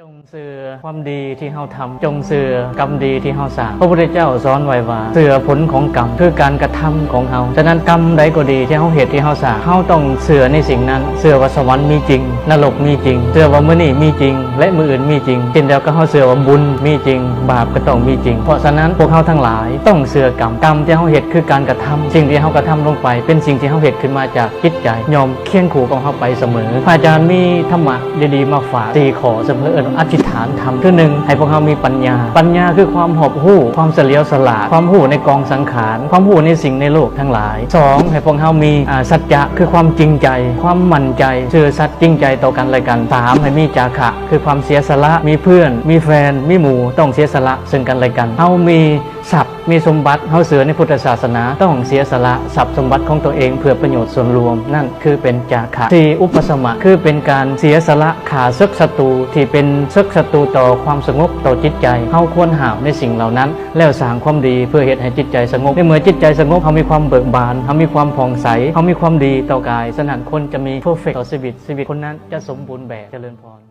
จงเสือความดีที่เฮาทำจงเสือกรรมดีที่เฮาสร้างพระพุทธเจ้าสอนไว้ว่าเสือผลของกรรมคือการกระทำของเฮาฉะนั้นกรรมใดก็ดีที่เฮาเหตุที่เฮาสร้างเฮาต้องเสือในสิ่งนั้นเสือว่าสวรรค์มีจริงนรกมีจริงเสือว่ามื้อนี้มีจริงและมื้ออื่นมีจริงเช่นเดียวกับเฮาเสือว่าบุญมีจริงบาปก็ต้องมีจริงเพราะฉะนั้นพวกเฮาทั้งหลายต้องเสือกรรมที่เฮาเหตุคือการกระทำสิ่งที่เฮากระทำลงไปเป็นสิ่งที่เฮาเหตุขึ้นมาจากจิตใจยอมเคียงคู่กับเฮาไปเสมอพระอาจารย์มีธรรมะดีๆมาฝาก4ข้อเสมออธิษฐานธรรมคือ1ให้พวกเรามีปัญญาคือความหอบหู้ความเฉลียวฉลาดความหู้ในกองสังขารความหู้ในสิ่งในโลกทั้งหลาย2ให้พวกเรามีสัจจะคือความจริงใจความมั่นใจซื่อสัตย์จริงใจต่อกันและกัน3ให้มีจาคะคือความเสียสละมีเพื่อนมีแฟนมีหมู่ต้องเสียสละซึ่งกันและกันเฮามีทรัพย์มีสมบัติเฮาเสือในพุทธศาสนาต้องเสียสละทรัพย์สมบัติของตัวเองเพื่อประโยชน์ส่วนรวมนั่นคือเป็นจาคะ4อุปสมะคือเป็นการเสียสละขาศึกศัตรูที่เป็นศึกศัตรูต่อความสงบต่อจิตใจเฮาควรหาในสิ่งเหล่านั้นแล้วสร้างความดีเพื่อเฮ็ดให้จิตใจสงบเมื่อจิตใจสงบเฮามีความเบิกบานเฮามีความผ่องใสเฮามีความดีต่อกายฉะนั้นคนจะมีเพอร์เฟคต์ต่อชีวิตคนนั้นจะสมบูรณ์แบบเจริญพร